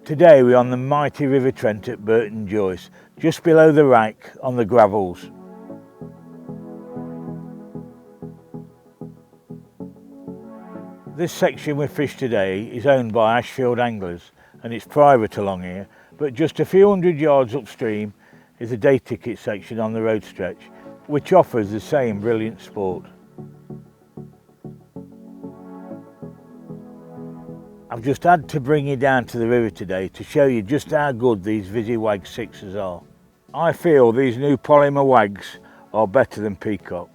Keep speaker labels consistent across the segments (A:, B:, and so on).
A: Today we're on the mighty River Trent at Burton Joyce, just below the wreck on the gravels. This section we fish today is owned by Ashfield Anglers and it's private along here, but just a few hundred yards upstream is a day ticket section on the road stretch, which offers the same brilliant sport. I've just had to bring you down to the river today to show you just how good these Visi Wag 6s are. I feel these new polymer wags are better than peacock.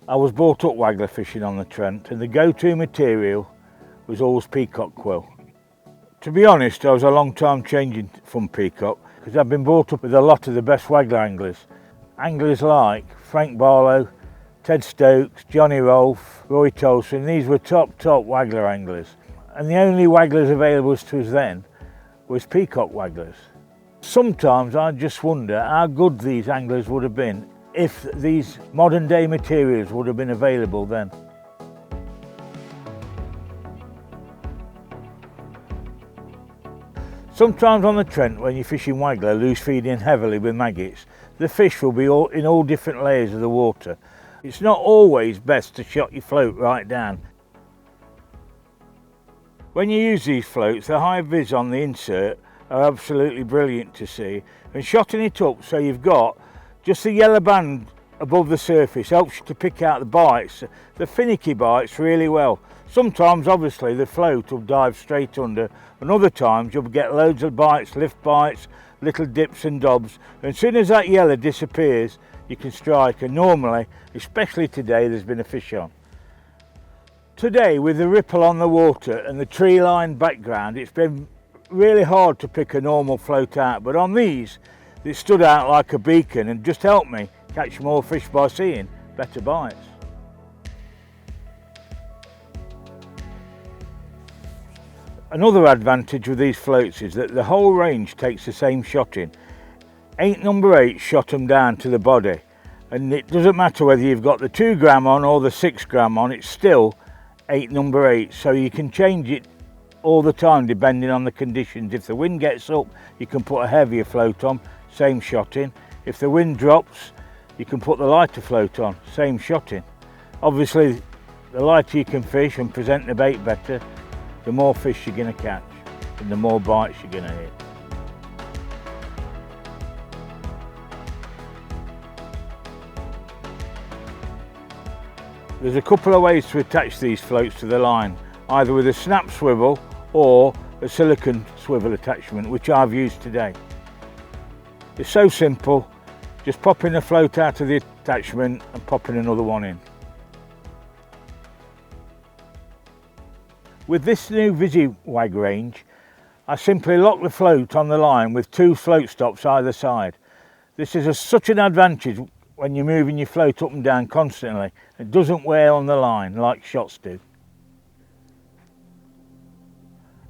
A: I was brought up waggler fishing on the Trent and the go-to material was always peacock quill. To be honest, I was a long time changing from peacock because I've been brought up with a lot of the best waggler anglers. Anglers like Frank Barlow, Ted Stokes, Johnny Rolfe, Roy Tolson. These were top waggler anglers. And the only wagglers available to us then was peacock wagglers. Sometimes I just wonder how good these anglers would have been if these modern day materials would have been available then. Sometimes on the Trent, when you're fishing waggler, loose feeding heavily with maggots, the fish will be in all different layers of the water. It's not always best to shot your float right down. When you use these floats, the high vis on the insert are absolutely brilliant to see, and shotting it up so you've got just the yellow band above the surface helps you to pick out the bites, the finicky bites really well. Sometimes obviously the float will dive straight under, and other times you'll get loads of bites, lift bites, little dips and dobs, and as soon as that yellow disappears you can strike, and normally, especially today, there's been a fish on. Today, with the ripple on the water and the tree-lined background, it's been really hard to pick a normal float out, but on these, it stood out like a beacon and just helped me catch more fish by seeing better bites. Another advantage with these floats is that the whole range takes the same shotting. 8 number 8 shot them down to the body, and it doesn't matter whether you've got the 2 gram on or the 6 gram on, it's still 8 number 8, so you can change it all the time depending on the conditions. If the wind gets up, you can put a heavier float on, same shotting. If the wind drops, you can put the lighter float on, same shotting. Obviously, the lighter you can fish and present the bait better, the more fish you're going to catch and the more bites you're going to hit. There's a couple of ways to attach these floats to the line, either with a snap swivel or a silicone swivel attachment, which I've used today. It's so simple, just popping the float out of the attachment and popping another one in. With this new Visi Wag range, I simply lock the float on the line with 2 float stops either side. This is such an advantage when you're moving your float up and down constantly. It doesn't wear on the line like shots do.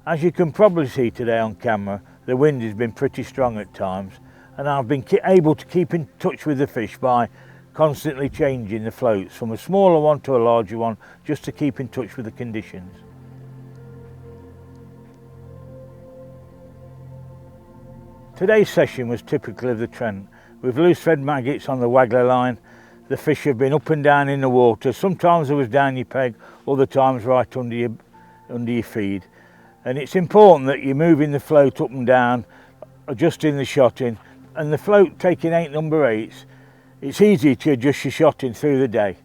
A: As you can probably see today on camera, the wind has been pretty strong at times, and I've been able to keep in touch with the fish by constantly changing the floats from a smaller one to a larger one, just to keep in touch with the conditions. Today's session was typical of the Trent. With loose fed maggots on the waggler line, the fish have been up and down in the water. Sometimes it was down your peg, other times right under your feed. And it's important that you're moving the float up and down, adjusting the shotting. And the float taking 8 number 8s, it's easy to adjust your shotting through the day.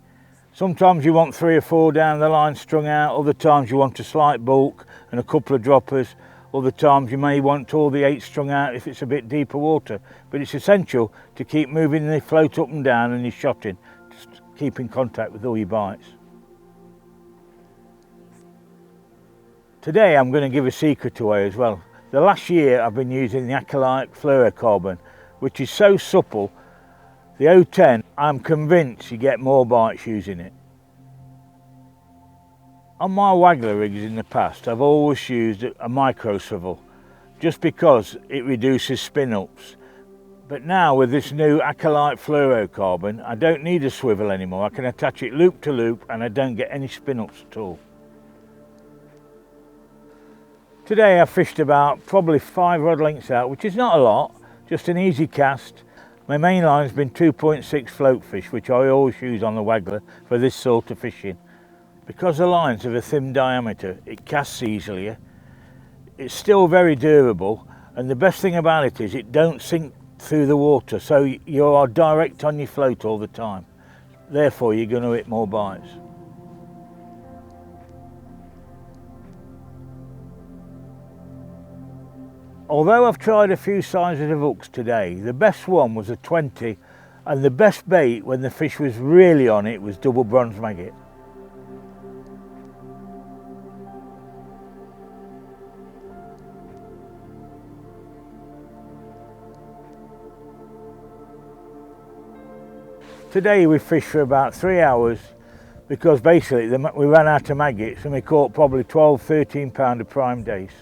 A: Sometimes you want 3 or 4 down the line strung out, other times you want a slight bulk and a couple of droppers. Other times you may want all the 8 strung out if it's a bit deeper water, but it's essential to keep moving the float up and down and your shotting, just keep in contact with all your bites. Today I'm going to give a secret away as well. The last year I've been using the Acolyte fluorocarbon, which is so supple. The 010, I'm convinced you get more bites using it. On my waggler rigs in the past, I've always used a micro swivel, just because it reduces spin ups. But now with this new Acolyte fluorocarbon, I don't need a swivel anymore. I can attach it loop to loop and I don't get any spin ups at all. Today I fished about probably 5 rod lengths out, which is not a lot, just an easy cast. My main line's been 2.6 float fish, which I always use on the Waggler for this sort of fishing. Because the line's of a thin diameter, it casts easily. It's still very durable, and the best thing about it is it don't sink through the water, so you are direct on your float all the time. Therefore you're going to hit more bites. Although I've tried a few sizes of hooks today, the best one was a 20, and the best bait when the fish was really on it was double bronze maggot. Today we fished for about 3 hours because basically we ran out of maggots and we caught probably 12–13 pound of prime dace.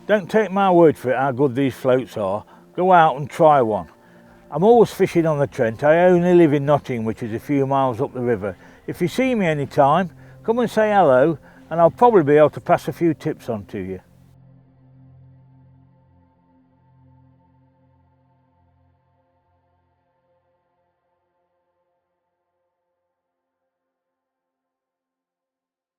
A: Don't take my word for it how good these floats are, go out and try one. I'm always fishing on the Trent. I only live in Nottingham, which is a few miles up the river. If you see me any time, come and say hello and I'll probably be able to pass a few tips on to you.